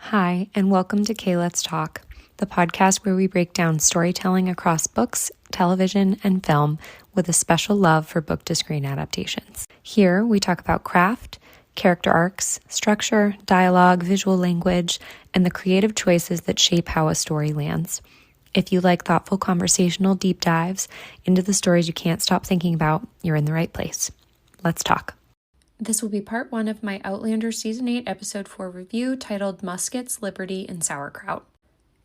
Hi, and welcome to Let's Talk, the podcast where we break down storytelling across books, television, and film with a special love for book-to-screen adaptations. Here, we talk about craft, character arcs, structure, dialogue, visual language, and the creative choices that shape how a story lands. If you like thoughtful conversational deep dives into the stories you can't stop thinking about, you're in the right place. Let's talk. This will be part 1 of my Outlander Season 8, Episode 4 review titled Muskets, Liberty, and Sauerkraut.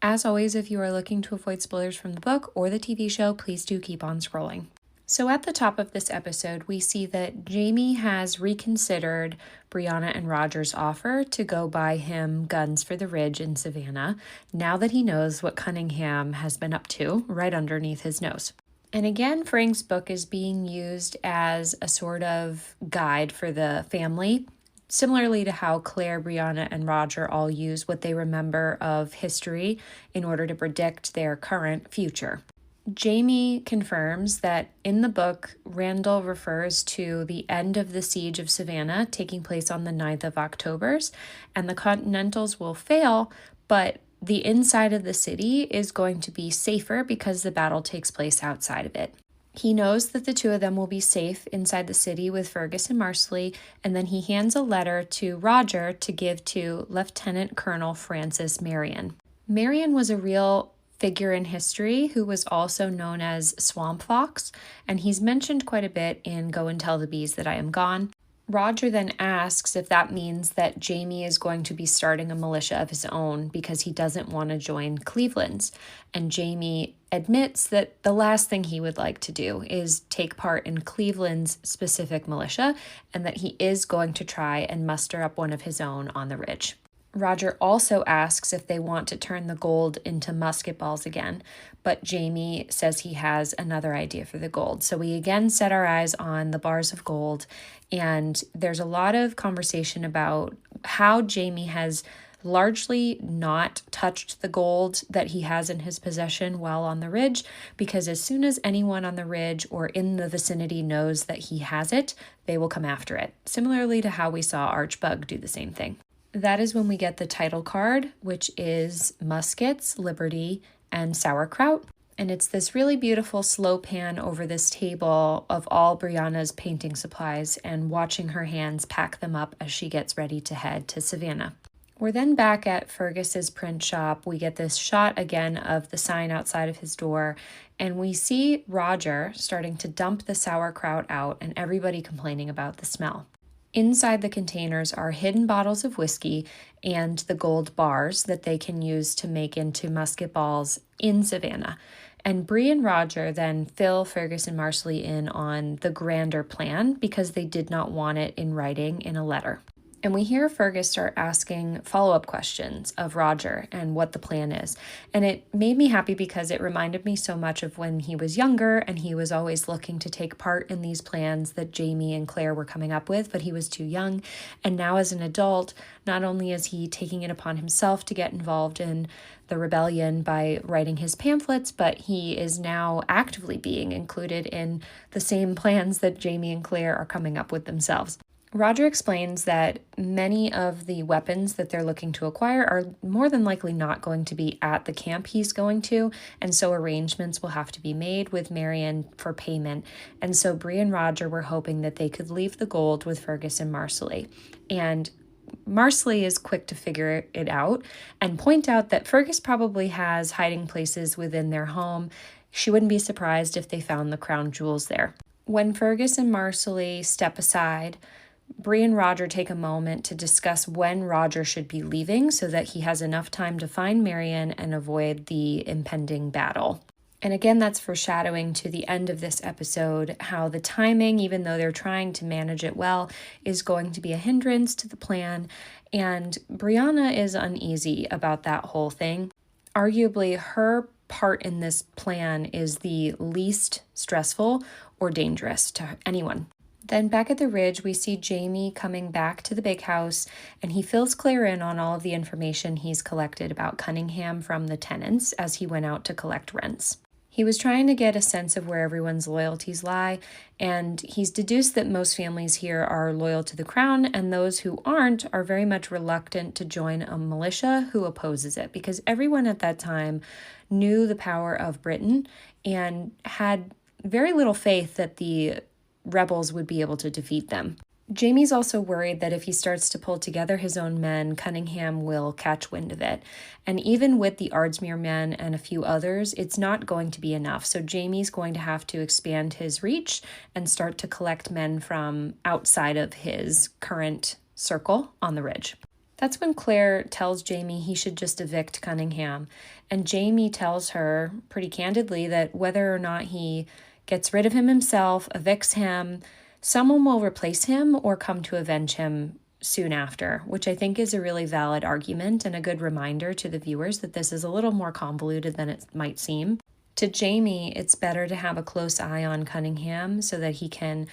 As always, if you are looking to avoid spoilers from the book or the TV show, please do keep on scrolling. So at the top of this episode, we see that Jamie has reconsidered Brianna and Roger's offer to go buy him guns for the Ridge in Savannah, now that he knows what Cunningham has been up to right underneath his nose. And again, Frank's book is being used as a sort of guide for the family, similarly to how Claire, Brianna, and Roger all use what they remember of history in order to predict their current future. Jamie confirms that in the book, Randall refers to the end of the siege of Savannah taking place on the 9th of October, and the Continentals will fail, but the inside of the city is going to be safer because the battle takes place outside of it. He knows that the two of them will be safe inside the city with Fergus and Marsley, and then he hands a letter to Roger to give to Lieutenant Colonel Francis Marion. Marion was a real figure in history who was also known as Swamp Fox, and he's mentioned quite a bit in Go and Tell the Bees That I Am Gone. Roger then asks if that means that Jamie is going to be starting a militia of his own because he doesn't want to join Cleveland's. And Jamie admits that the last thing he would like to do is take part in Cleveland's specific militia, and that he is going to try and muster up one of his own on the Ridge. Roger also asks if they want to turn the gold into musket balls again, but Jamie says he has another idea for the gold. So we again set our eyes on the bars of gold, and there's a lot of conversation about how Jamie has largely not touched the gold that he has in his possession while on the Ridge, because as soon as anyone on the Ridge or in the vicinity knows that he has it, they will come after it, similarly to how we saw Archbug do the same thing. That is when we get the title card, which is Muskets, Liberty, and Sauerkraut. And it's this really beautiful slow pan over this table of all Brianna's painting supplies and watching her hands pack them up as she gets ready to head to Savannah. We're then back at Fergus's print shop. We get this shot again of the sign outside of his door, and we see Roger starting to dump the sauerkraut out and everybody complaining about the smell. Inside the containers are hidden bottles of whiskey and the gold bars that they can use to make into musket balls in Savannah. And Bree and Roger then fill Fergus and Marsley in on the grander plan because they did not want it in writing in a letter. And we hear Fergus start asking follow-up questions of Roger and what the plan is. And it made me happy because it reminded me so much of when he was younger and he was always looking to take part in these plans that Jamie and Claire were coming up with, but he was too young. And now as an adult, not only is he taking it upon himself to get involved in the rebellion by writing his pamphlets, but he is now actively being included in the same plans that Jamie and Claire are coming up with themselves. Roger explains that many of the weapons that they're looking to acquire are more than likely not going to be at the camp he's going to, and so arrangements will have to be made with Marion for payment. And so Bree and Roger were hoping that they could leave the gold with Fergus and Marsley. And Marsley is quick to figure it out and point out that Fergus probably has hiding places within their home. She wouldn't be surprised if they found the crown jewels there. When Fergus and Marsley step aside, Bree and Roger take a moment to discuss when Roger should be leaving so that he has enough time to find Marion and avoid the impending battle. And again, that's foreshadowing to the end of this episode, how the timing, even though they're trying to manage it well, is going to be a hindrance to the plan. And Brianna is uneasy about that whole thing. Arguably, her part in this plan is the least stressful or dangerous to anyone. Then back at the Ridge, we see Jamie coming back to the big house, and he fills Claire in on all of the information he's collected about Cunningham from the tenants as he went out to collect rents. He was trying to get a sense of where everyone's loyalties lie, and he's deduced that most families here are loyal to the crown, and those who aren't are very much reluctant to join a militia who opposes it, because everyone at that time knew the power of Britain and had very little faith that the rebels would be able to defeat them. Jamie's also worried that if he starts to pull together his own men, Cunningham will catch wind of it. And even with the Ardsmuir men and a few others, it's not going to be enough. So Jamie's going to have to expand his reach and start to collect men from outside of his current circle on the ridge. That's when Claire tells Jamie he should just evict Cunningham. And Jamie tells her pretty candidly that whether or not he gets rid of him himself, evicts him, someone will replace him or come to avenge him soon after, which I think is a really valid argument and a good reminder to the viewers that this is a little more convoluted than it might seem. To Jamie, it's better to have a close eye on Cunningham so that he can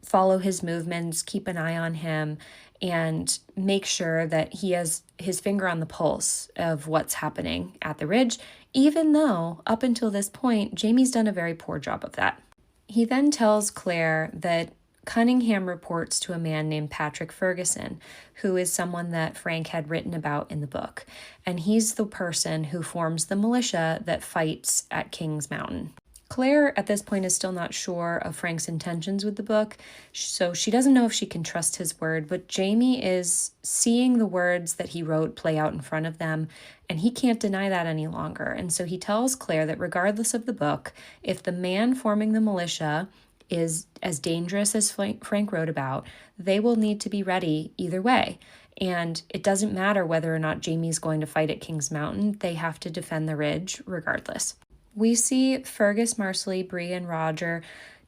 follow his movements, keep an eye on him, and make sure that he has his finger on the pulse of what's happening at the ridge, even though up until this point, Jamie's done a very poor job of that. He then tells Claire that Cunningham reports to a man named Patrick Ferguson, who is someone that Frank had written about in the book. And he's the person who forms the militia that fights at King's Mountain. Claire, at this point, is still not sure of Frank's intentions with the book, so she doesn't know if she can trust his word, but Jamie is seeing the words that he wrote play out in front of them, and he can't deny that any longer. And so he tells Claire that regardless of the book, if the man forming the militia is as dangerous as Frank wrote about, they will need to be ready either way. And it doesn't matter whether or not Jamie's going to fight at King's Mountain, they have to defend the ridge regardless. We see Fergus, Marsley, Bree, and Roger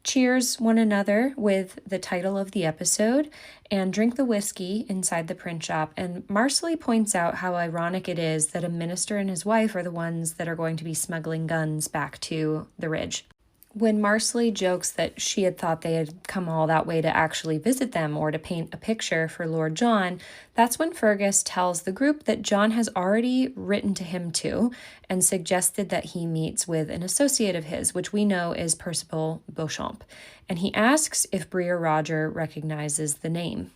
cheers one another with the title of the episode and drink the whiskey inside the print shop. And Marsley points out how ironic it is that a minister and his wife are the ones that are going to be smuggling guns back to the ridge. When Marsley jokes that she had thought they had come all that way to actually visit them or to paint a picture for Lord John, that's when Fergus tells the group that John has already written to him too and suggested that he meets with an associate of his, which we know is Percival Beauchamp. And he asks if Bree or Roger recognizes the name.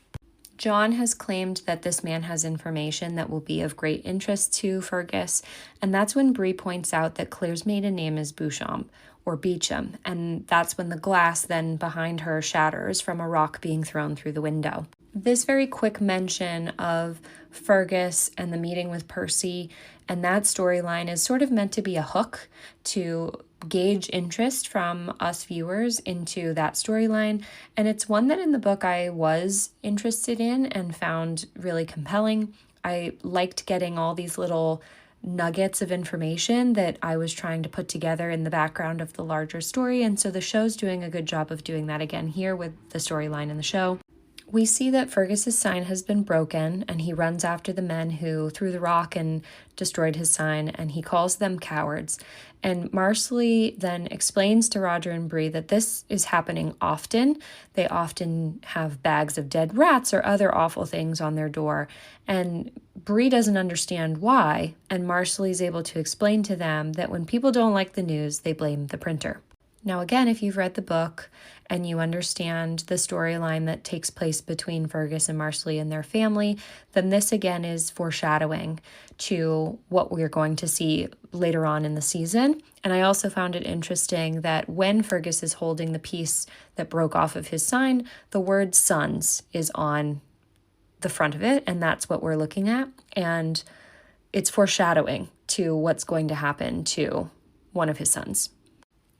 John has claimed that this man has information that will be of great interest to Fergus, and that's when Bree points out that Claire's maiden name is Beauchamp, or Beecham, and that's when the glass then behind her shatters from a rock being thrown through the window. This very quick mention of Fergus and the meeting with Percy and that storyline is sort of meant to be a hook to gauge interest from us viewers into that storyline, and it's one that in the book I was interested in and found really compelling. I liked getting all these little nuggets of information that I was trying to put together in the background of the larger story, and so the show's doing a good job of doing that again here with the storyline in the show. We see that Fergus's sign has been broken, and he runs after the men who threw the rock and destroyed his sign, and he calls them cowards. And Marsley then explains to Roger and Bree that this is happening often. They often have bags of dead rats or other awful things on their door, and Bree doesn't understand why, and Marsley's able to explain to them that when people don't like the news, they blame the printer. Now, again, if you've read the book and you understand the storyline that takes place between Fergus and Marsley and their family, then this again is foreshadowing to what we're going to see later on in the season. And I also found it interesting that when Fergus is holding the piece that broke off of his sign, the word sons is on the front of it, and that's what we're looking at. And it's foreshadowing to what's going to happen to one of his sons.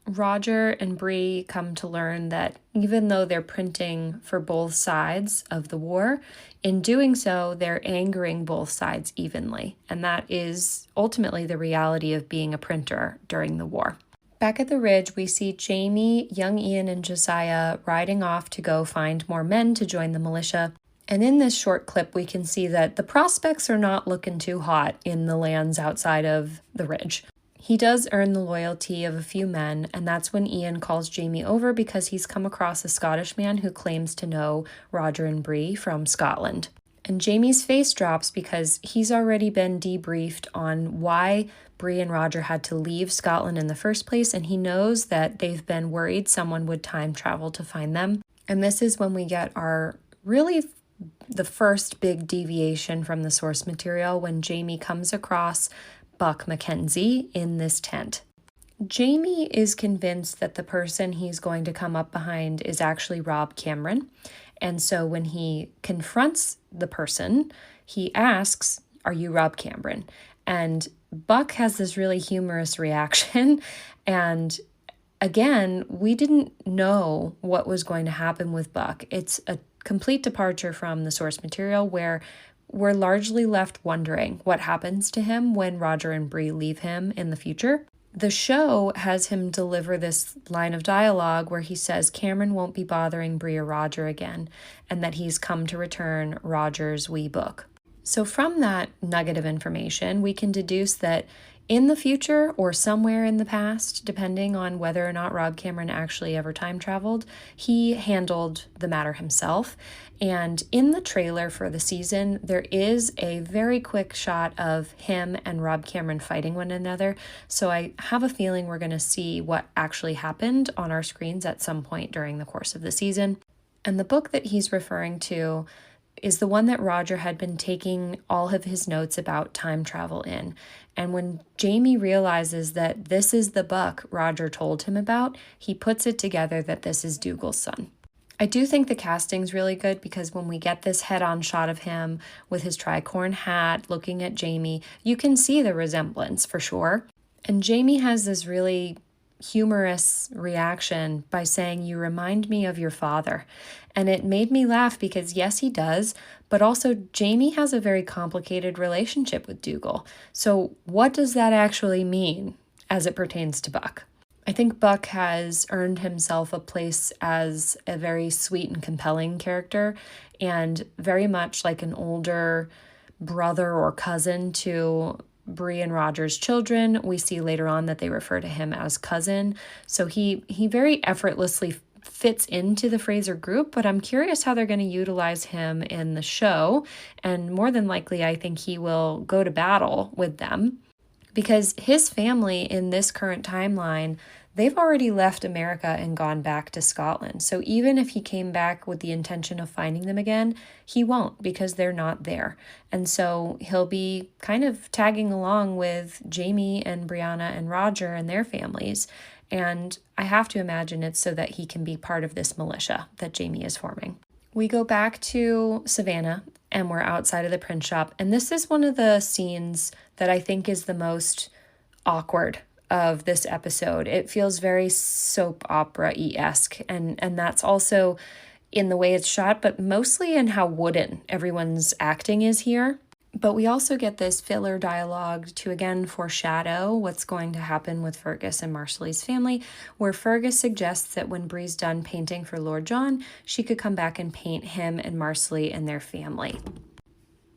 Roger and Bree come to learn that even though they're printing for both sides of the war, in doing so, they're angering both sides evenly. And that is ultimately the reality of being a printer during the war. Back at the ridge, we see Jamie, young Ian, and Josiah riding off to go find more men to join the militia. And in this short clip, we can see that the prospects are not looking too hot in the lands outside of the ridge. He does earn the loyalty of a few men, and that's when Ian calls Jamie over because he's come across a Scottish man who claims to know Roger and Bree from Scotland. And Jamie's face drops because he's already been debriefed on why Bree and Roger had to leave Scotland in the first place, and he knows that they've been worried someone would time travel to find them. And this is when we get our really the first big deviation from the source material, when Jamie comes across Buck Mackenzie in this tent. Jamie is convinced that the person he's going to come up behind is actually Rob Cameron. And so when he confronts the person, he asks, "Are you Rob Cameron?" And Buck has this really humorous reaction. And again, we didn't know what was going to happen with Buck. It's a complete departure from the source material, where we're largely left wondering what happens to him when Roger and Bree leave him in the future. The show has him deliver this line of dialogue where he says Cameron won't be bothering Bree or Roger again, and that he's come to return Roger's wee book. So from that nugget of information, we can deduce that in the future or somewhere in the past, depending on whether or not Rob Cameron actually ever time traveled, he handled the matter himself. And in the trailer for the season, there is a very quick shot of him and Rob Cameron fighting one another. So I have a feeling we're going to see what actually happened on our screens at some point during the course of the season. And the book that he's referring to is the one that Roger had been taking all of his notes about time travel in. And when Jamie realizes that this is the book Roger told him about, he puts it together that this is Dougal's son. I do think the casting's really good, because when we get this head-on shot of him with his tricorn hat looking at Jamie, you can see the resemblance for sure. And Jamie has this really humorous reaction by saying, "You remind me of your father." And it made me laugh because yes, he does, but also Jamie has a very complicated relationship with Dougal. So what does that actually mean as it pertains to Buck? I think Buck has earned himself a place as a very sweet and compelling character, and very much like an older brother or cousin to Bree and Roger's children. We see later on that they refer to him as cousin. So he very effortlessly fits into the Fraser group, but I'm curious how they're going to utilize him in the show. And more than likely, I think he will go to battle with them, because his family in this current timeline, they've already left America and gone back to Scotland. So even if he came back with the intention of finding them again, he won't, because they're not there. And so he'll be kind of tagging along with Jamie and Brianna and Roger and their families. And I have to imagine it's so that he can be part of this militia that Jamie is forming. We go back to Savannah and we're outside of the print shop. And this is one of the scenes that I think is the most awkward of this episode. It feels very soap opera-esque, and that's also in the way it's shot, but mostly in how wooden everyone's acting is here. But we also get this filler dialogue to again foreshadow what's going to happen with Fergus and Marcelly's family, where Fergus suggests that when Bree's done painting for Lord John, she could come back and paint him and Marcelly and their family.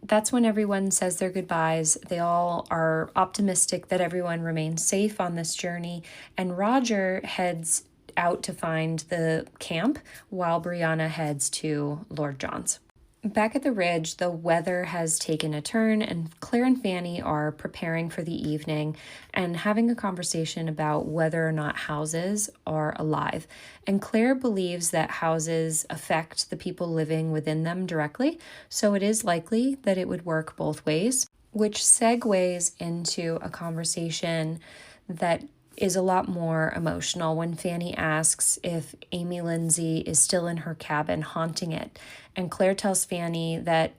That's when everyone says their goodbyes. They all are optimistic that everyone remains safe on this journey, and Roger heads out to find the camp while Brianna heads to Lord John's. Back at the ridge, the weather has taken a turn, and Claire and Fanny are preparing for the evening and having a conversation about whether or not houses are alive. And Claire believes that houses affect the people living within them directly, so it is likely that it would work both ways, which segues into a conversation that is a lot more emotional when Fanny asks if Amy Lindsay is still in her cabin haunting it. And Claire tells Fanny that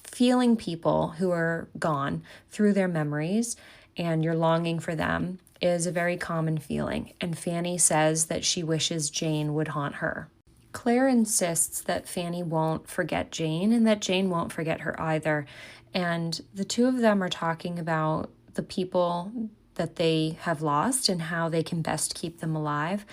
feeling people who are gone through their memories and you're longing for them is a very common feeling. And Fanny says that she wishes Jane would haunt her. Claire insists that Fanny won't forget Jane and that Jane won't forget her either. And the two of them are talking about the people that they have lost and how they can best keep them alive.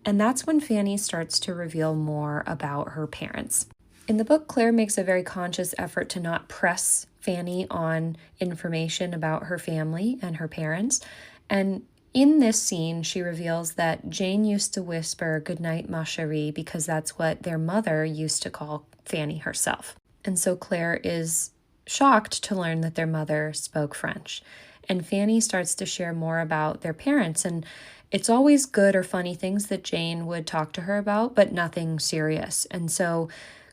And that's when Fanny starts to reveal more about her parents. In the book, Claire makes a very conscious effort to not press Fanny on information about her family and her parents. And in this scene, she reveals that Jane used to whisper "Good night, ma chérie," because that's what their mother used to call Fanny herself. And so Claire is shocked to learn that their mother spoke French. And Fanny starts to share more about their parents. And it's always good or funny things that Jane would talk to her about, but nothing serious. And so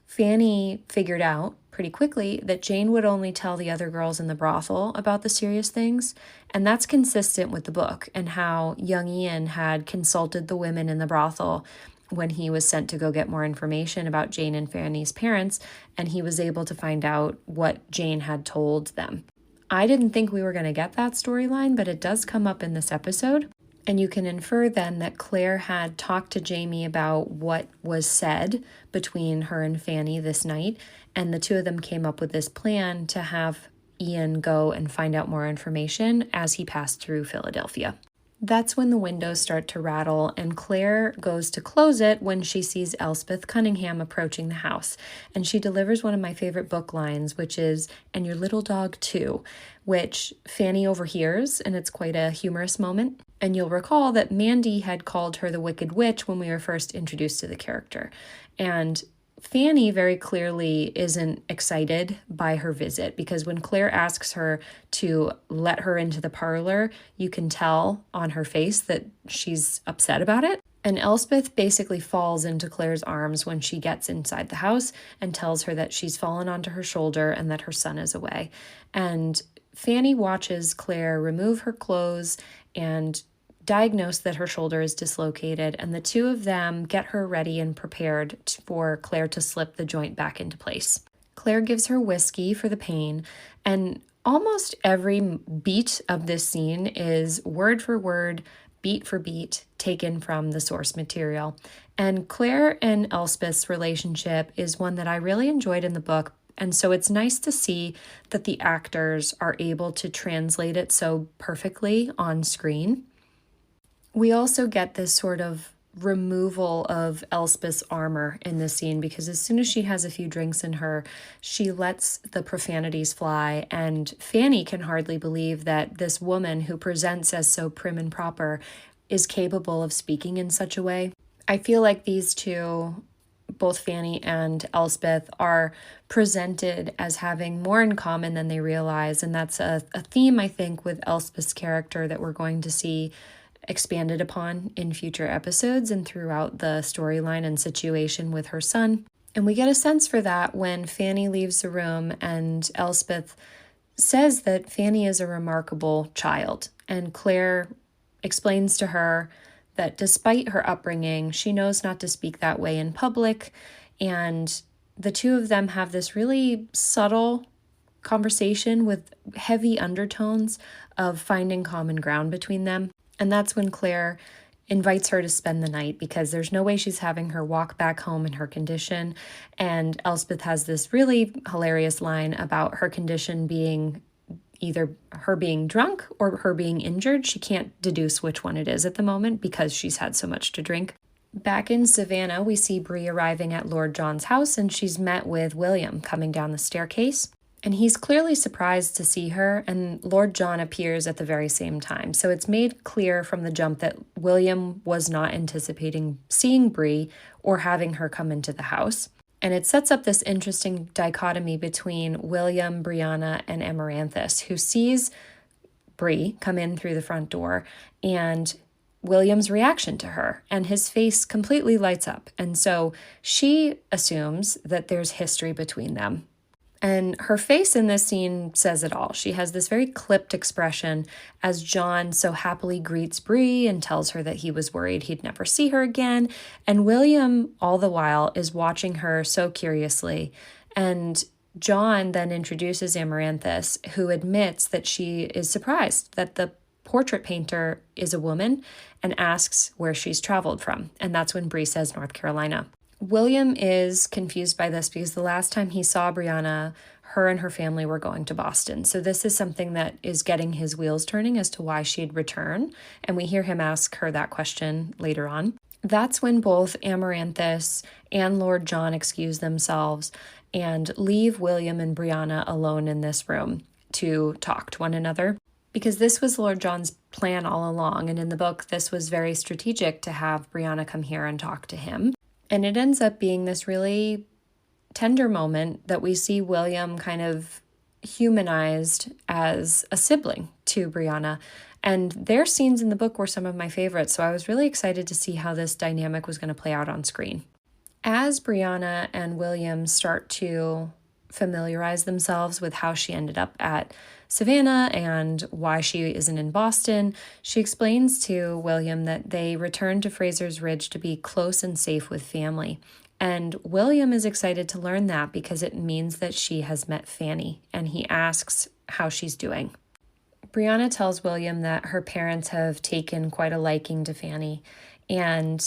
Fanny figured out pretty quickly that Jane would only tell the other girls in the brothel about the serious things. And that's consistent with the book and how young Ian had consulted the women in the brothel when he was sent to go get more information about Jane and Fanny's parents, and he was able to find out what Jane had told them. I didn't think we were going to get that storyline, but it does come up in this episode. And you can infer then that Claire had talked to Jamie about what was said between her and Fanny this night, and the two of them came up with this plan to have Ian go and find out more information as he passed through Philadelphia. That's when the windows start to rattle, and Claire goes to close it when she sees Elspeth Cunningham approaching the house. And she delivers one of my favorite book lines, which is, "And your little dog too," which Fanny overhears, and it's quite a humorous moment. And you'll recall that Mandy had called her the Wicked Witch when we were first introduced to the character. And Fanny very clearly isn't excited by her visit, because when Claire asks her to let her into the parlor, you can tell on her face that she's upset about it. And Elspeth basically falls into Claire's arms when she gets inside the house and tells her that she's fallen onto her shoulder and that her son is away. And Fanny watches Claire remove her clothes and diagnose that her shoulder is dislocated, and the two of them get her ready and prepared for Claire to slip the joint back into place. Claire gives her whiskey for the pain, and almost every beat of this scene is word for word, beat for beat, taken from the source material. And Claire and Elspeth's relationship is one that I really enjoyed in the book, and so it's nice to see that the actors are able to translate it so perfectly on screen. We also get this sort of removal of Elspeth's armor in this scene, because as soon as she has a few drinks in her, she lets the profanities fly, and Fanny can hardly believe that this woman who presents as so prim and proper is capable of speaking in such a way. I feel like these two, both Fanny and Elspeth, are presented as having more in common than they realize, and that's a theme, I think, with Elspeth's character that we're going to see expanded upon in future episodes and throughout the storyline and situation with her son. And we get a sense for that when Fanny leaves the room and Elspeth says that Fanny is a remarkable child. And Claire explains to her that despite her upbringing, she knows not to speak that way in public. And the two of them have this really subtle conversation with heavy undertones of finding common ground between them. And that's when Claire invites her to spend the night, because there's no way she's having her walk back home in her condition. And Elspeth has this really hilarious line about her condition being either her being drunk or her being injured. She can't deduce which one it is at the moment because she's had so much to drink. Back in Savannah, we see Bree arriving at Lord John's house, and she's met with William coming down the staircase. And he's clearly surprised to see her, and Lord John appears at the very same time. So it's made clear from the jump that William was not anticipating seeing Bree or having her come into the house. And it sets up this interesting dichotomy between William, Brianna, and Amaranthus, who sees Bree come in through the front door, and William's reaction to her, and his face completely lights up. And so she assumes that there's history between them. And her face in this scene says it all. She has this very clipped expression as John so happily greets Bree and tells her that he was worried he'd never see her again. And William, all the while, is watching her so curiously. And John then introduces Amaranthus, who admits that she is surprised that the portrait painter is a woman, and asks where she's traveled from. And that's when Bree says North Carolina. William is confused by this because the last time he saw Brianna, her and her family were going to Boston. So this is something that is getting his wheels turning as to why she'd return. And we hear him ask her that question later on. That's when both Amaranthus and Lord John excuse themselves and leave William and Brianna alone in this room to talk to one another. Because this was Lord John's plan all along. And in the book, this was very strategic to have Brianna come here and talk to him. And it ends up being this really tender moment that we see William kind of humanized as a sibling to Brianna. And their scenes in the book were some of my favorites, so I was really excited to see how this dynamic was going to play out on screen. As Brianna and William start to familiarize themselves with how she ended up at Savannah and why she isn't in Boston, she explains to William that they returned to Fraser's Ridge to be close and safe with family. And William is excited to learn that because it means that she has met Fanny, and he asks how she's doing. Brianna tells William that her parents have taken quite a liking to Fanny and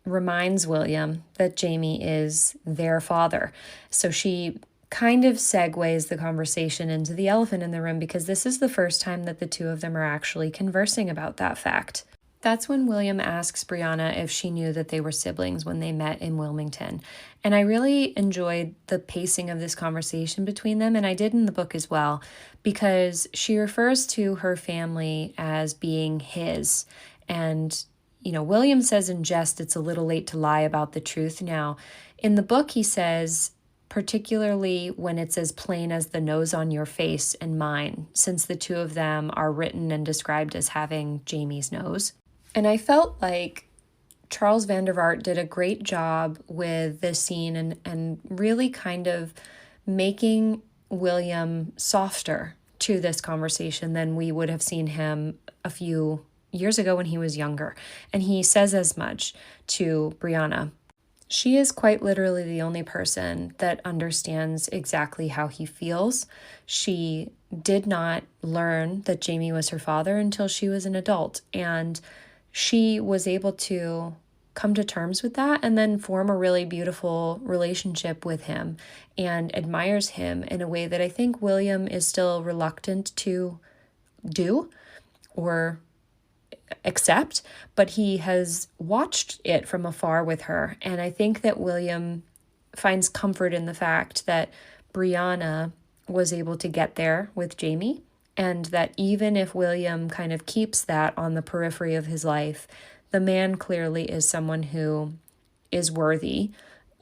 reminds William that Jamie is their father. So she kind of segues the conversation into the elephant in the room because this is the first time that the two of them are actually conversing about that fact. That's when William asks Brianna if she knew that they were siblings when they met in Wilmington. And I really enjoyed the pacing of this conversation between them, and I did in the book as well, because she refers to her family as being his. And, William says in jest, it's a little late to lie about the truth now. In the book, he says, particularly when it's as plain as the nose on your face and mine, since the two of them are written and described as having Jamie's nose. And I felt like Charles Vandervaart did a great job with this scene and really kind of making William softer to this conversation than we would have seen him a few years ago when he was younger. And he says as much to Brianna. She is quite literally the only person that understands exactly how he feels. She did not learn that Jamie was her father until she was an adult, and she was able to come to terms with that and then form a really beautiful relationship with him and admires him in a way that I think William is still reluctant to do or accept, but he has watched it from afar with her. And I think that William finds comfort in the fact that Brianna was able to get there with Jamie, and that even if William kind of keeps that on the periphery of his life, the man clearly is someone who is worthy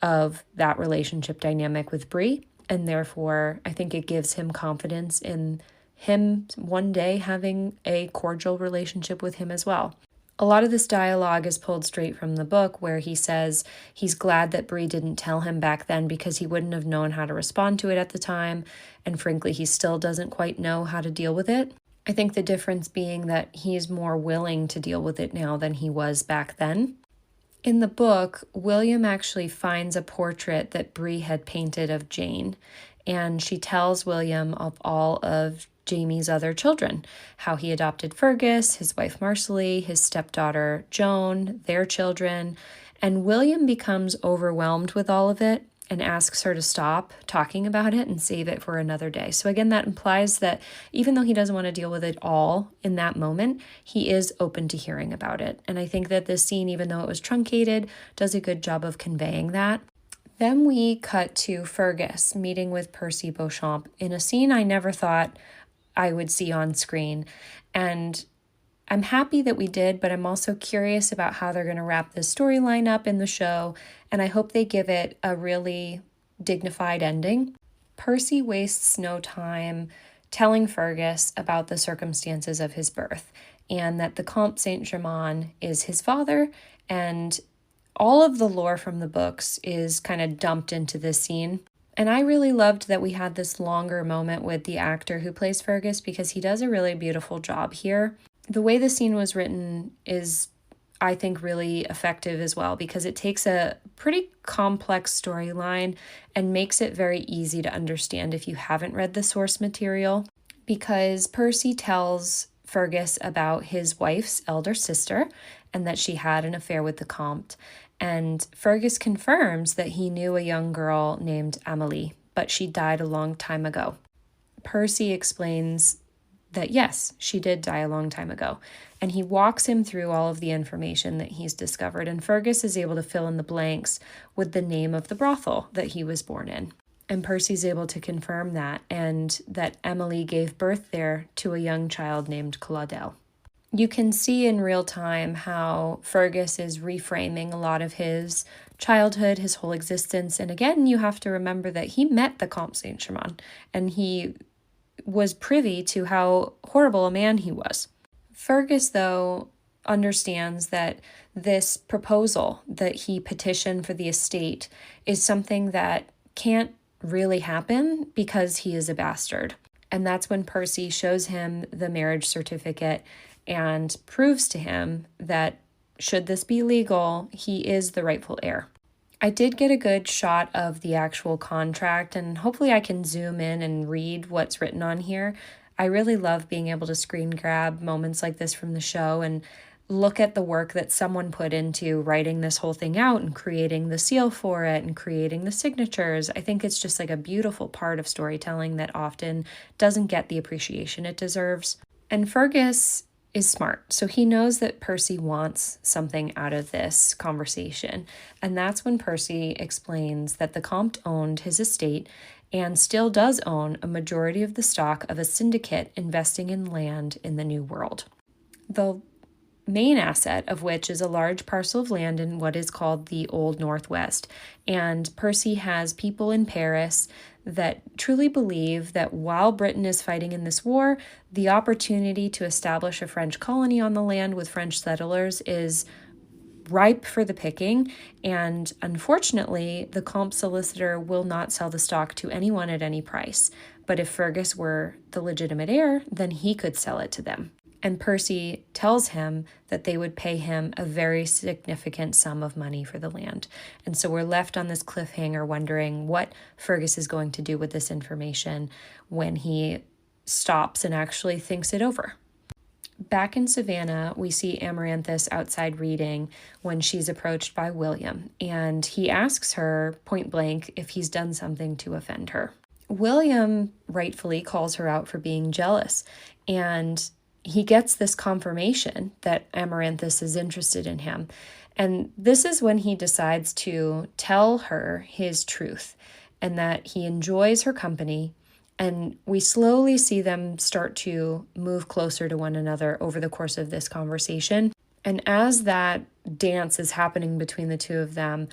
of that relationship dynamic with Bree, and therefore I think it gives him confidence in him one day having a cordial relationship with him as well. A lot of this dialogue is pulled straight from the book, where he says he's glad that Bree didn't tell him back then because he wouldn't have known how to respond to it at the time, and frankly, he still doesn't quite know how to deal with it. I think the difference being that he's more willing to deal with it now than he was back then. In the book, William actually finds a portrait that Bree had painted of Jane, and she tells William of all of Jamie's other children, how he adopted Fergus, his wife Marcelly, his stepdaughter Joan, their children, and William becomes overwhelmed with all of it and asks her to stop talking about it and save it for another day. So again, that implies that even though he doesn't want to deal with it all in that moment, he is open to hearing about it. And I think that this scene, even though it was truncated, does a good job of conveying that. Then we cut to Fergus meeting with Percy Beauchamp in a scene I never thought I would see on screen. And I'm happy that we did, but I'm also curious about how they're going to wrap this storyline up in the show, and I hope they give it a really dignified ending. Percy wastes no time telling Fergus about the circumstances of his birth, and that the Comte Saint-Germain is his father, and all of the lore from the books is kind of dumped into this scene. And I really loved that we had this longer moment with the actor who plays Fergus because he does a really beautiful job here. The way the scene was written is, I think, really effective as well because it takes a pretty complex storyline and makes it very easy to understand if you haven't read the source material. Because Percy tells Fergus about his wife's elder sister and that she had an affair with the Comte. And Fergus confirms that he knew a young girl named Amélie, but she died a long time ago. Percy explains that yes, she did die a long time ago, and he walks him through all of the information that he's discovered, and Fergus is able to fill in the blanks with the name of the brothel that he was born in. And Percy's able to confirm that, and that Amélie gave birth there to a young child named Claudel. You can see in real time how Fergus is reframing a lot of his childhood, his whole existence. And again, you have to remember that he met the Comte Saint-Germain, and he was privy to how horrible a man he was. Fergus, though, understands that this proposal that he petitioned for the estate is something that can't really happen because he is a bastard. And that's when Percy shows him the marriage certificate and proves to him that should this be legal, he is the rightful heir. I did get a good shot of the actual contract, and hopefully I can zoom in and read what's written on here. I really love being able to screen grab moments like this from the show and look at the work that someone put into writing this whole thing out and creating the seal for it and creating the signatures. I think it's just like a beautiful part of storytelling that often doesn't get the appreciation it deserves. And Fergus is smart, so he knows that Percy wants something out of this conversation. And that's when Percy explains that the Comte owned his estate and still does own a majority of the stock of a syndicate investing in land in the New World. The main asset of which is a large parcel of land in what is called the Old Northwest. And Percy has people in Paris that truly believe that while Britain is fighting in this war, the opportunity to establish a French colony on the land with French settlers is ripe for the picking, and unfortunately, the Comte solicitor will not sell the stock to anyone at any price. But if Fergus were the legitimate heir, then he could sell it to them. And Percy tells him that they would pay him a very significant sum of money for the land. And so we're left on this cliffhanger wondering what Fergus is going to do with this information when he stops and actually thinks it over. Back in Savannah, we see Amaranthus outside reading when she's approached by William, and he asks her point blank if he's done something to offend her. William rightfully calls her out for being jealous, and he gets this confirmation that Amaranthus is interested in him. And this is when he decides to tell her his truth and that he enjoys her company. And we slowly see them start to move closer to one another over the course of this conversation. And as that dance is happening between the two of them,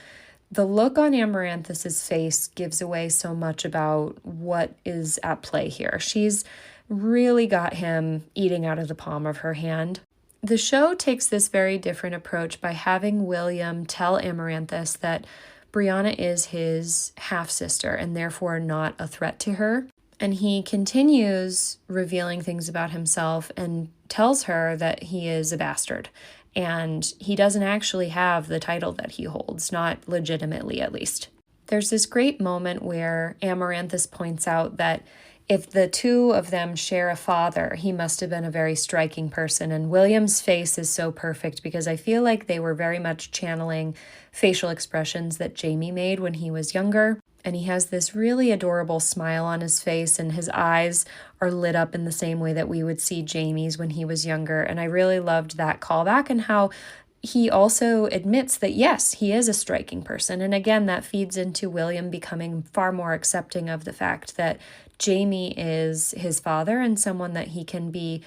the look on Amaranthus's face gives away so much about what is at play here. She's really got him eating out of the palm of her hand. The show takes this very different approach by having William tell Amaranthus that Brianna is his half-sister and therefore not a threat to her. And he continues revealing things about himself and tells her that he is a bastard. And he doesn't actually have the title that he holds, not legitimately at least. There's this great moment where Amaranthus points out that if the two of them share a father, he must have been a very striking person. And William's face is so perfect because I feel like they were very much channeling facial expressions that Jamie made when he was younger. And he has this really adorable smile on his face, and his eyes are lit up in the same way that we would see Jamie's when he was younger. And I really loved that callback and how he also admits that, yes, he is a striking person. And again, that feeds into William becoming far more accepting of the fact that Jamie is his father and someone that he can be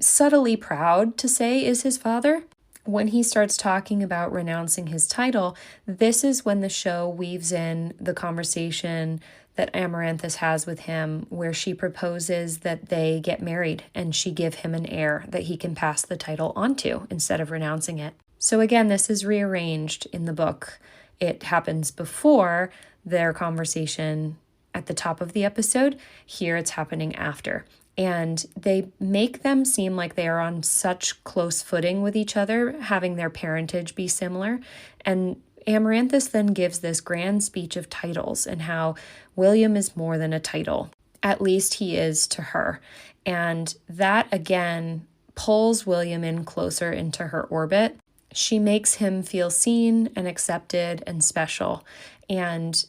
subtly proud to say is his father. When he starts talking about renouncing his title, this is when the show weaves in the conversation that Amaranthus has with him, where she proposes that they get married and she give him an heir that he can pass the title onto instead of renouncing it. So again, this is rearranged in the book. It happens before their conversation at the top of the episode. Here it's happening after. And they make them seem like they are on such close footing with each other, having their parentage be similar. And Amaranthus then gives this grand speech of titles and how William is more than a title. At least he is to her. And that, again, pulls William in closer into her orbit. She makes him feel seen and accepted and special. And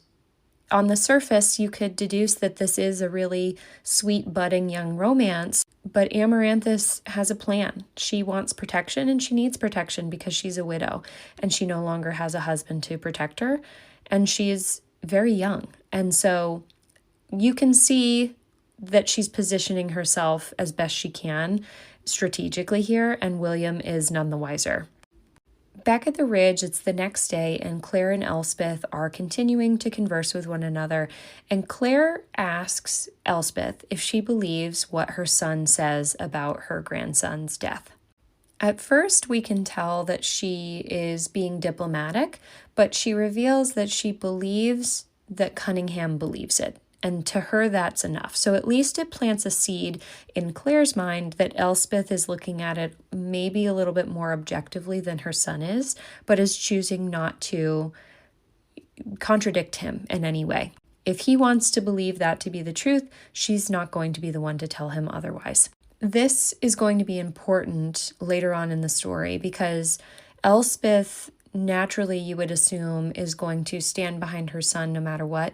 on the surface, you could deduce that this is a really sweet, budding young romance, but Amaranthus has a plan. She wants protection, and she needs protection because she's a widow, and she no longer has a husband to protect her, and she's very young. And so you can see that she's positioning herself as best she can strategically here, and William is none the wiser. Back at the ridge, it's the next day, and Claire and Elspeth are continuing to converse with one another. And Claire asks Elspeth if she believes what her son says about her grandson's death. At first, we can tell that she is being diplomatic, but she reveals that she believes that Cunningham believes it. And to her, that's enough. So at least it plants a seed in Claire's mind that Elspeth is looking at it maybe a little bit more objectively than her son is, but is choosing not to contradict him in any way. If he wants to believe that to be the truth, she's not going to be the one to tell him otherwise. This is going to be important later on in the story because Elspeth, naturally, you would assume, is going to stand behind her son no matter what.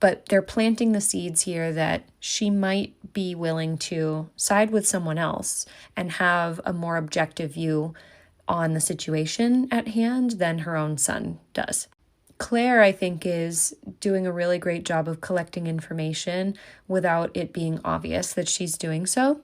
But they're planting the seeds here that she might be willing to side with someone else and have a more objective view on the situation at hand than her own son does. Claire, I think, is doing a really great job of collecting information without it being obvious that she's doing so.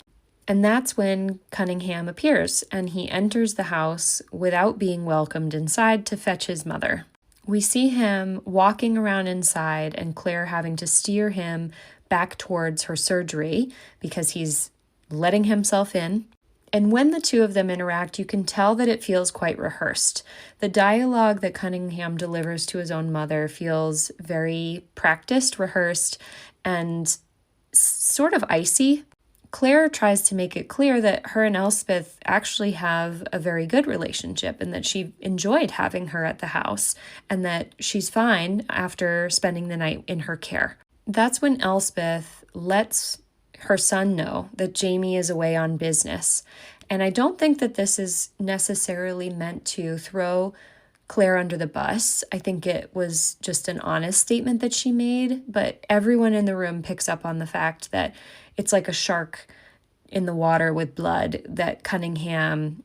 And that's when Cunningham appears, and he enters the house without being welcomed inside to fetch his mother. We see him walking around inside and Claire having to steer him back towards her surgery because he's letting himself in. And when the two of them interact, you can tell that it feels quite rehearsed. The dialogue that Cunningham delivers to his own mother feels very practiced, rehearsed, and sort of icy. Claire tries to make it clear that her and Elspeth actually have a very good relationship and that she enjoyed having her at the house and that she's fine after spending the night in her care. That's when Elspeth lets her son know that Jamie is away on business. And I don't think that this is necessarily meant to throw Claire under the bus. I think it was just an honest statement that she made, but everyone in the room picks up on the fact that it's like a shark in the water with blood, that Cunningham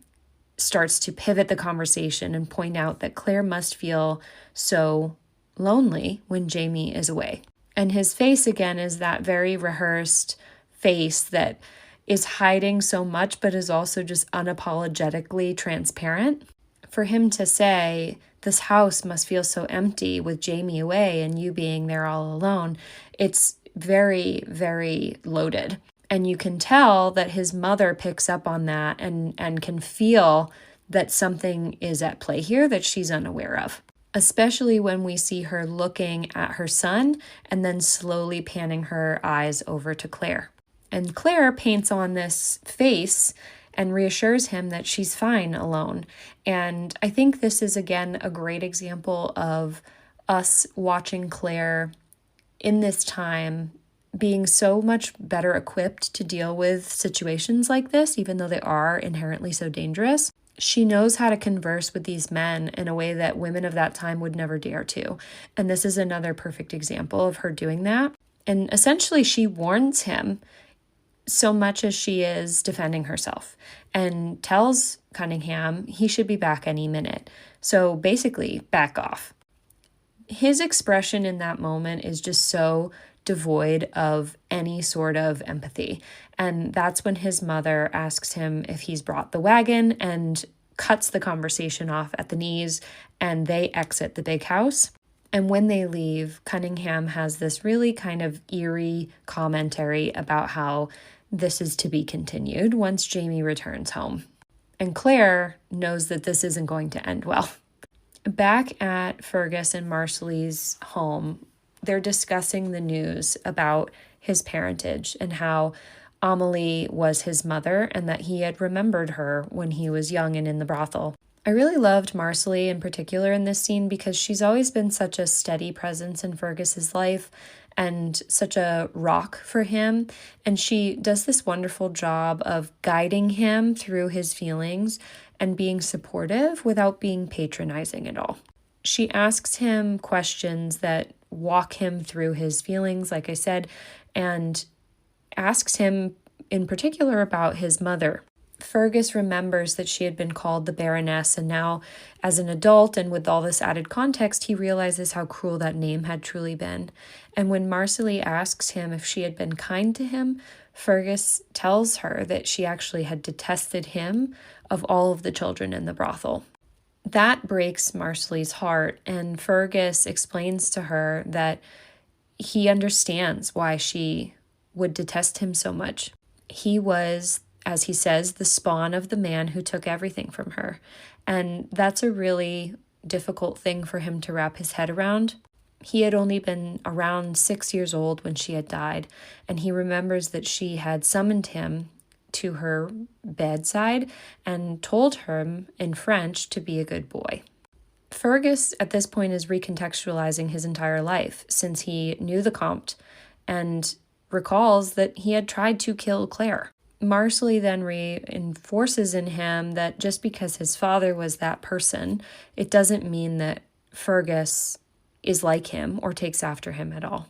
starts to pivot the conversation and point out that Claire must feel so lonely when Jamie is away. And his face, again, is that very rehearsed face that is hiding so much, but is also just unapologetically transparent. For him to say, this house must feel so empty with Jamie away and you being there all alone, it's very, very loaded. And you can tell that his mother picks up on that and can feel that something is at play here that she's unaware of, especially when we see her looking at her son and then slowly panning her eyes over to Claire. And Claire paints on this face and reassures him that she's fine alone. And I think this is, again, a great example of us watching Claire in this time being so much better equipped to deal with situations like this, even though they are inherently so dangerous. She knows how to converse with these men in a way that women of that time would never dare to. And this is another perfect example of her doing that. And essentially, she warns him so much as she is defending herself and tells Cunningham he should be back any minute. So basically, back off. His expression in that moment is just so devoid of any sort of empathy. And that's when his mother asks him if he's brought the wagon and cuts the conversation off at the knees, and they exit the big house. And when they leave, Cunningham has this really kind of eerie commentary about how this is to be continued once Jamie returns home. And Claire knows that this isn't going to end well. Back at Fergus and Marcelly's home, they're discussing the news about his parentage and how Amelie was his mother and that he had remembered her when he was young and in the brothel. I really loved Marcelly in particular in this scene because she's always been such a steady presence in Fergus's life and such a rock for him. And she does this wonderful job of guiding him through his feelings and being supportive without being patronizing at all. She asks him questions that walk him through his feelings, like I said, and asks him in particular about his mother. Fergus remembers that she had been called the Baroness, and now as an adult and with all this added context, he realizes how cruel that name had truly been. And when Marcelly asks him if she had been kind to him, Fergus tells her that she actually had detested him of all of the children in the brothel. That breaks Marcelly's heart, and Fergus explains to her that he understands why she would detest him so much. He was, as he says, the spawn of the man who took everything from her. And that's a really difficult thing for him to wrap his head around. He had only been around 6 years old when she had died, and he remembers that she had summoned him to her bedside and told him in French to be a good boy. Fergus at this point is recontextualizing his entire life since he knew the Comte and recalls that he had tried to kill Claire. Marcelly then reinforces in him that just because his father was that person, it doesn't mean that Fergus is like him or takes after him at all.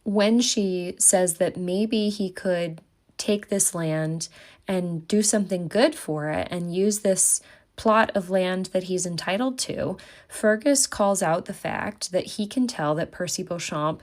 When she says that maybe he could take this land and do something good for it and use this plot of land that he's entitled to, Fergus calls out the fact that he can tell that Percy Beauchamp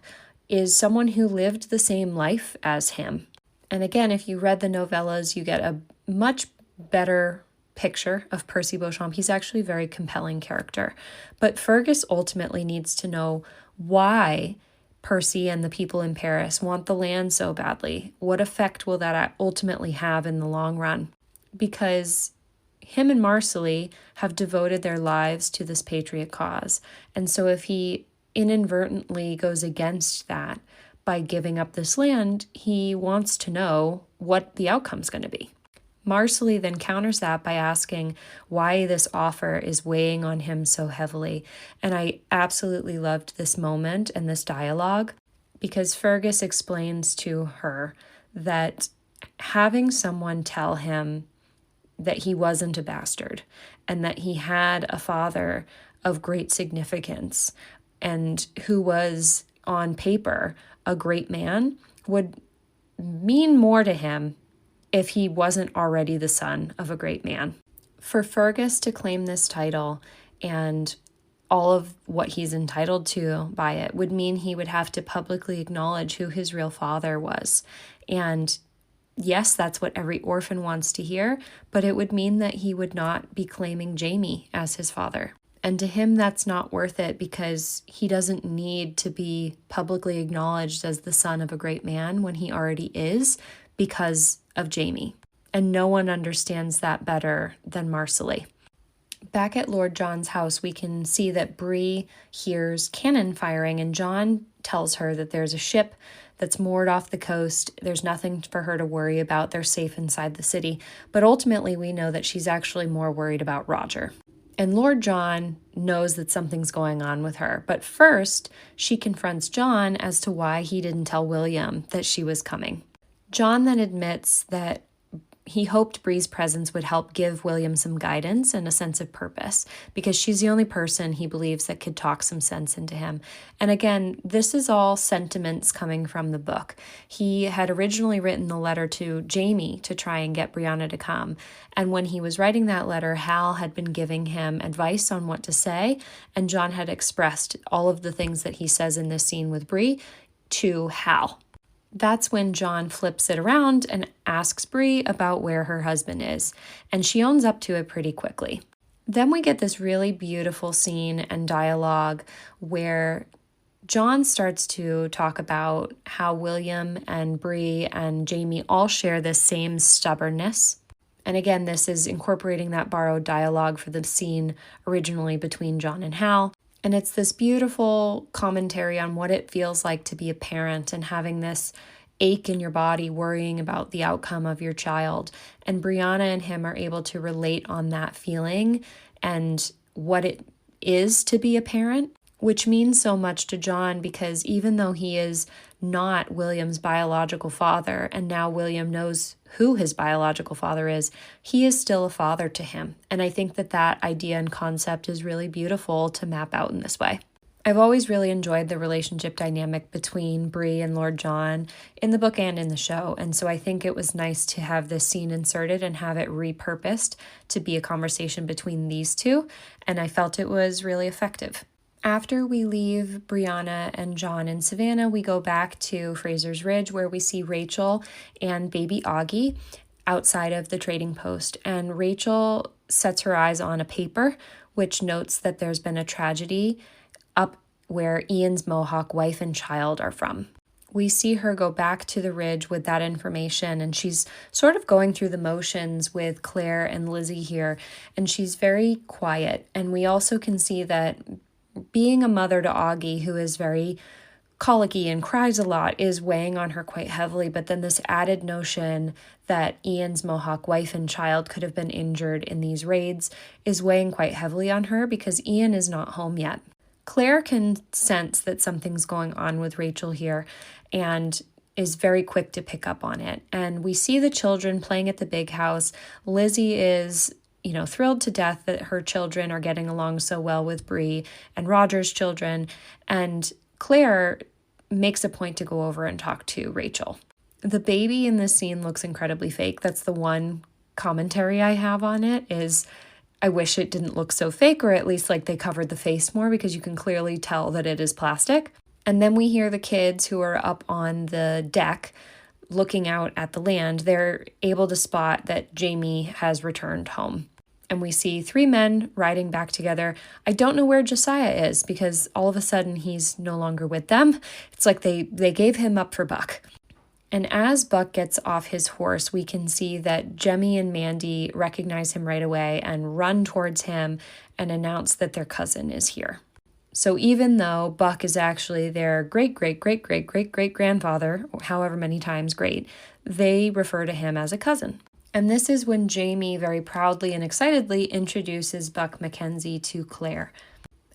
is someone who lived the same life as him. And again, if you read the novellas, you get a much better picture of Percy Beauchamp. He's actually a very compelling character. But Fergus ultimately needs to know why Percy and the people in Paris want the land so badly. What effect will that ultimately have in the long run? Because him and Marcelly have devoted their lives to this patriot cause. And so if he inadvertently goes against that by giving up this land, he wants to know what the outcome's going to be. Marcelly then counters that by asking why this offer is weighing on him so heavily. And I absolutely loved this moment and this dialogue because Fergus explains to her that having someone tell him that he wasn't a bastard and that he had a father of great significance and who was on paper a great man would mean more to him if he wasn't already the son of a great man. For Fergus to claim this title and all of what he's entitled to by it would mean he would have to publicly acknowledge who his real father was. And yes, that's what every orphan wants to hear, but it would mean that he would not be claiming Jamie as his father. And to him, that's not worth it because he doesn't need to be publicly acknowledged as the son of a great man when he already is because of Jamie. And no one understands that better than Marcelly. Back at Lord John's house, we can see that Bree hears cannon firing, and John tells her that there's a ship that's moored off the coast. There's nothing for her to worry about. They're safe inside the city. But ultimately, we know that she's actually more worried about Roger. And Lord John knows that something's going on with her. But first, she confronts John as to why he didn't tell William that she was coming. John then admits that he hoped Bree's presence would help give William some guidance and a sense of purpose because she's the only person he believes that could talk some sense into him. And again, this is all sentiments coming from the book. He had originally written the letter to Jamie to try and get Brianna to come. And when he was writing that letter, Hal had been giving him advice on what to say, and John had expressed all of the things that he says in this scene with Bree to Hal. That's when John flips it around and asks Bree about where her husband is, and she owns up to it pretty quickly. Then we get this really beautiful scene and dialogue where John starts to talk about how William and Bree and Jamie all share this same stubbornness. And again, this is incorporating that borrowed dialogue for the scene originally between John and Hal. And it's this beautiful commentary on what it feels like to be a parent and having this ache in your body worrying about the outcome of your child. And Brianna and him are able to relate on that feeling and what it is to be a parent, which means so much to John because even though he is not William's biological father, and now William knows who his biological father is, he is still a father to him. And I think that that idea and concept is really beautiful to map out in this way. I've always really enjoyed the relationship dynamic between Bree and Lord John in the book and in the show. And so I think it was nice to have this scene inserted and have it repurposed to be a conversation between these two. And I felt it was really effective. After we leave Brianna and John in Savannah, we go back to Fraser's Ridge where we see Rachel and baby Augie outside of the trading post. And Rachel sets her eyes on a paper which notes that there's been a tragedy up where Ian's Mohawk wife and child are from. We see her go back to the ridge with that information, and she's sort of going through the motions with Claire and Lizzie here, and she's very quiet. And we also can see that being a mother to Augie, who is very colicky and cries a lot, is weighing on her quite heavily. But then this added notion that Ian's Mohawk wife and child could have been injured in these raids is weighing quite heavily on her because Ian is not home yet. Claire can sense that something's going on with Rachel here and is very quick to pick up on it. And we see the children playing at the big house. Lizzie is, thrilled to death that her children are getting along so well with Bree and Roger's children. And Claire makes a point to go over and talk to Rachel. The baby in this scene looks incredibly fake. That's the one commentary I have on it is I wish it didn't look so fake, or at least like they covered the face more, because you can clearly tell that it is plastic. And then we hear the kids who are up on the deck looking out at the land. They're able to spot that Jamie has returned home. And we see 3 men riding back together. I don't know where Josiah is because all of a sudden he's no longer with them. It's like they gave him up for Buck. And as Buck gets off his horse, we can see that Jemmy and Mandy recognize him right away and run towards him and announce that their cousin is here. So even though Buck is actually their great-great-great-great-great-great-grandfather, however many times great, they refer to him as a cousin. And this is when Jamie very proudly and excitedly introduces Buck Mackenzie to Claire.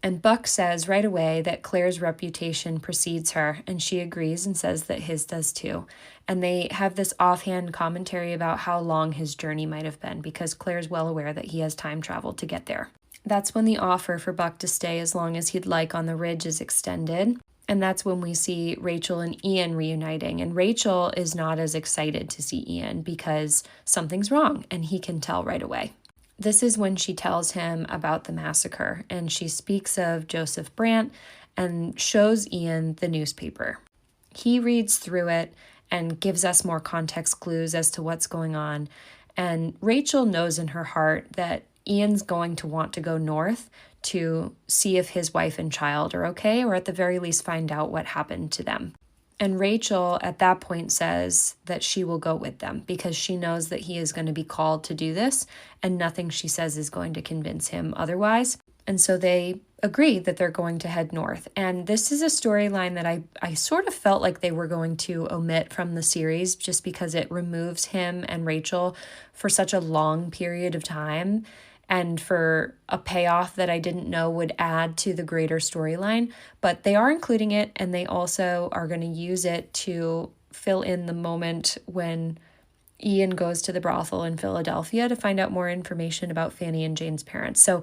And Buck says right away that Claire's reputation precedes her, and she agrees and says that his does too. And they have this offhand commentary about how long his journey might have been, because Claire's well aware that he has time traveled to get there. That's when the offer for Buck to stay as long as he'd like on the ridge is extended. And that's when we see Rachel and Ian reuniting. And Rachel is not as excited to see Ian because something's wrong, and he can tell right away. This is when she tells him about the massacre, and she speaks of Joseph Brant and shows Ian the newspaper. He reads through it and gives us more context clues as to what's going on. And Rachel knows in her heart that Ian's going to want to go north to see if his wife and child are okay, or at the very least find out what happened to them. And Rachel at that point says that she will go with them because she knows that he is going to be called to do this, and nothing she says is going to convince him otherwise. And so they agree that they're going to head north. And this is a storyline that I sort of felt like they were going to omit from the series just because it removes him and Rachel for such a long period of time, and for a payoff that I didn't know would add to the greater storyline. But they are including it, and they also are going to use it to fill in the moment when Ian goes to the brothel in Philadelphia to find out more information about Fanny and Jane's parents. So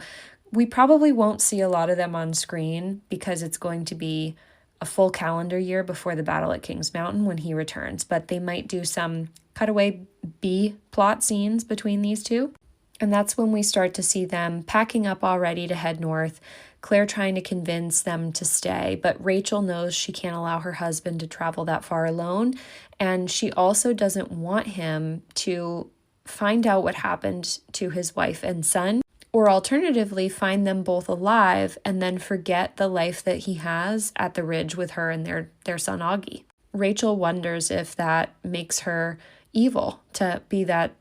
we probably won't see a lot of them on screen because it's going to be a full calendar year before the battle at Kings Mountain when he returns. But they might do some cutaway B plot scenes between these two. And that's when we start to see them packing up already to head north, Claire trying to convince them to stay, but Rachel knows she can't allow her husband to travel that far alone, and she also doesn't want him to find out what happened to his wife and son, or alternatively find them both alive and then forget the life that he has at the ridge with her and their son Augie. Rachel wonders if that makes her evil to be that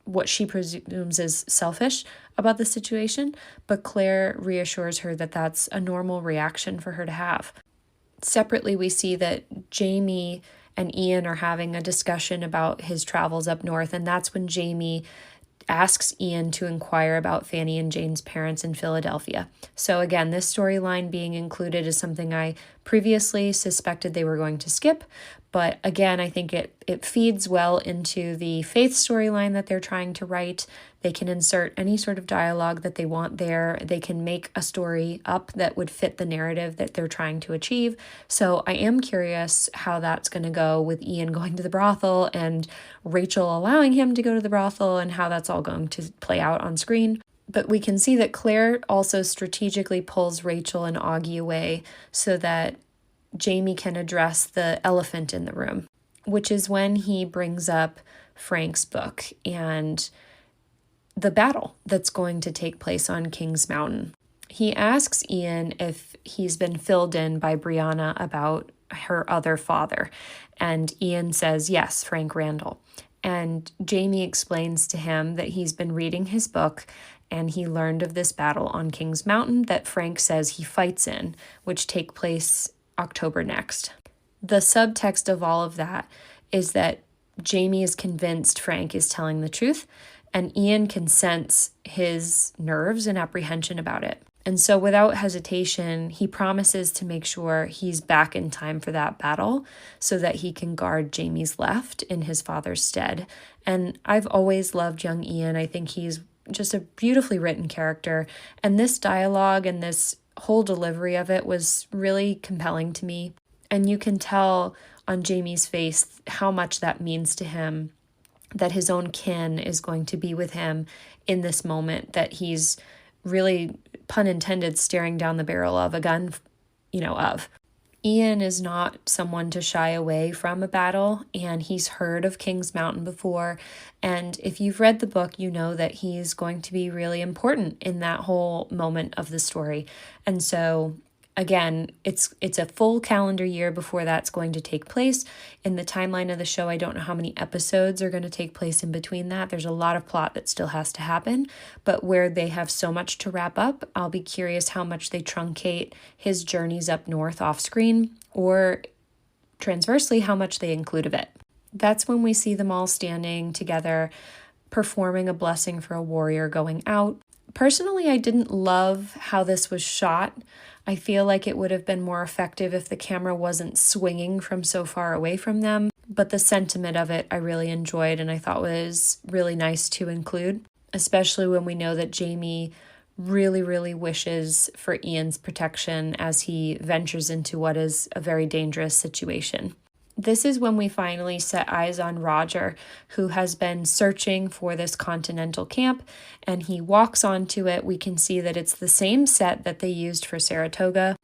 what she presumes is selfish about the situation, but Claire reassures her that that's a normal reaction for her to have. Separately, we see that Jamie and Ian are having a discussion about his travels up north, and that's when Jamie asks Ian to inquire about Fanny and Jane's parents in Philadelphia. So again, this storyline being included is something I previously suspected they were going to skip, but again, I think it feeds well into the faith storyline that they're trying to write. They can insert any sort of dialogue that they want there. They can make a story up that would fit the narrative that they're trying to achieve. So I am curious how that's going to go with Ian going to the brothel and Rachel allowing him to go to the brothel and how that's all going to play out on screen. But we can see that Claire also strategically pulls Rachel and Augie away so that Jamie can address the elephant in the room, which is when he brings up Frank's book. And the battle that's going to take place on King's Mountain. He asks Ian if he's been filled in by Brianna about her other father, and Ian says, yes, Frank Randall. And Jamie explains to him that he's been reading his book and he learned of this battle on King's Mountain that Frank says he fights in, which take place October next. The subtext of all of that is that Jamie is convinced Frank is telling the truth, and Ian can sense his nerves and apprehension about it. And so without hesitation, he promises to make sure he's back in time for that battle so that he can guard Jamie's left in his father's stead. And I've always loved young Ian. I think he's just a beautifully written character. And this dialogue and this whole delivery of it was really compelling to me. And you can tell on Jamie's face how much that means to him, that his own kin is going to be with him in this moment that he's really, pun intended, staring down the barrel of a gun, of. Ian is not someone to shy away from a battle, and he's heard of King's Mountain before. And if you've read the book, you know that he's going to be really important in that whole moment of the story. And so again, it's a full calendar year before that's going to take place. In the timeline of the show, I don't know how many episodes are going to take place in between that. There's a lot of plot that still has to happen, but where they have so much to wrap up, I'll be curious how much they truncate his journeys up north off screen, or transversely, how much they include of it. That's when we see them all standing together, performing a blessing for a warrior going out. Personally, I didn't love how this was shot. I feel like it would have been more effective if the camera wasn't swinging from so far away from them, but the sentiment of it I really enjoyed and I thought was really nice to include, especially when we know that Jamie really, really wishes for Ian's protection as he ventures into what is a very dangerous situation. This is when we finally set eyes on Roger, who has been searching for this continental camp, and he walks onto it. We can see that it's the same set that they used for Saratoga.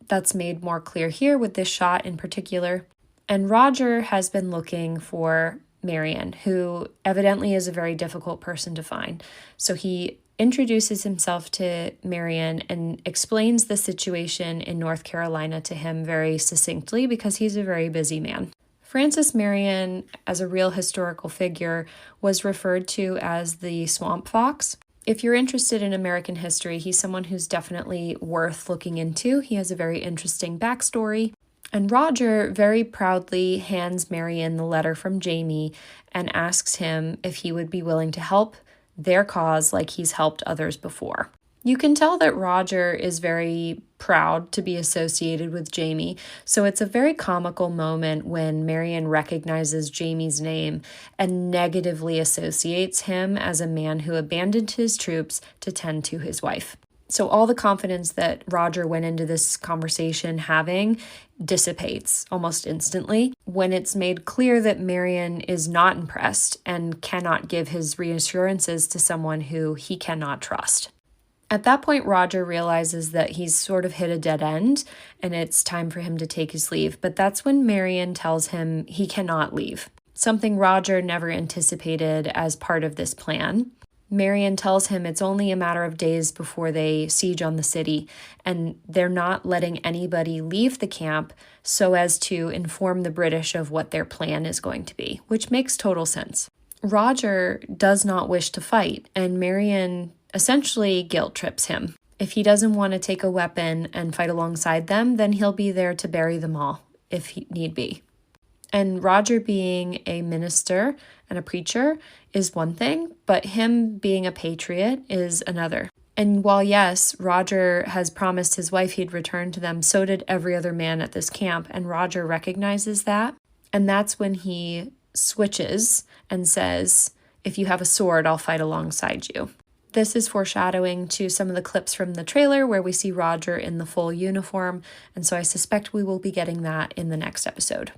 That's made more clear here with this shot in particular. And Roger has been looking for Marion, who evidently is a very difficult person to find. So he introduces himself to Marion and explains the situation in North Carolina to him very succinctly because he's a very busy man. Francis Marion, as a real historical figure, was referred to as the Swamp Fox. If you're interested in American history, he's someone who's definitely worth looking into. He has a very interesting backstory. And Roger very proudly hands Marion the letter from Jamie and asks him if he would be willing to help their cause like he's helped others before. You can tell that Roger is very proud to be associated with Jamie, so it's a very comical moment when Marion recognizes Jamie's name and negatively associates him as a man who abandoned his troops to tend to his wife. So all the confidence that Roger went into this conversation having dissipates almost instantly when it's made clear that Marion is not impressed and cannot give his reassurances to someone who he cannot trust. At that point, Roger realizes that he's sort of hit a dead end and it's time for him to take his leave. But that's when Marion tells him he cannot leave, something Roger never anticipated as part of this plan. Marion tells him it's only a matter of days before they siege on the city, and they're not letting anybody leave the camp so as to inform the British of what their plan is going to be, which makes total sense. Roger does not wish to fight, and Marion essentially guilt trips him. If he doesn't want to take a weapon and fight alongside them, then he'll be there to bury them all, if he need be. And Roger being a minister and a preacher is one thing, but him being a patriot is another. And while yes, Roger has promised his wife he'd return to them, so did every other man at this camp, and Roger recognizes that. And that's when he switches and says, if you have a sword, I'll fight alongside you. This is foreshadowing to some of the clips from the trailer where we see Roger in the full uniform, and so I suspect we will be getting that in the next episode.